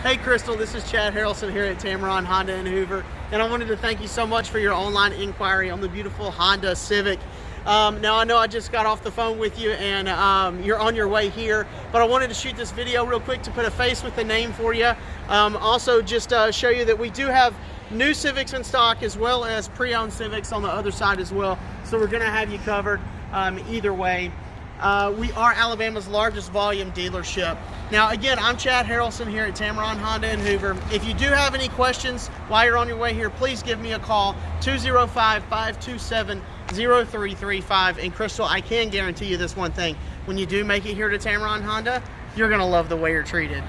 Hey Crystal, this is Chad Harrelson here at Tameron Honda in Hoover, and I wanted to thank you so much for your online inquiry on the beautiful Honda Civic. Now I know I just got off the phone with you and you're on your way here, but I wanted to shoot this video real quick to put a face with the name for you. Also just show you that we do have new Civics in stock as well as pre-owned Civics on the other side as well. So we're gonna have you covered either way. We are Alabama's largest volume dealership. Now again, I'm Chad Harrelson here at Tameron Honda in Hoover. If you do have any questions while you're on your way here, please give me a call, 205-527-0335. And Crystal, I can guarantee you this one thing. When you do make it here to Tameron Honda, you're gonna love the way you're treated.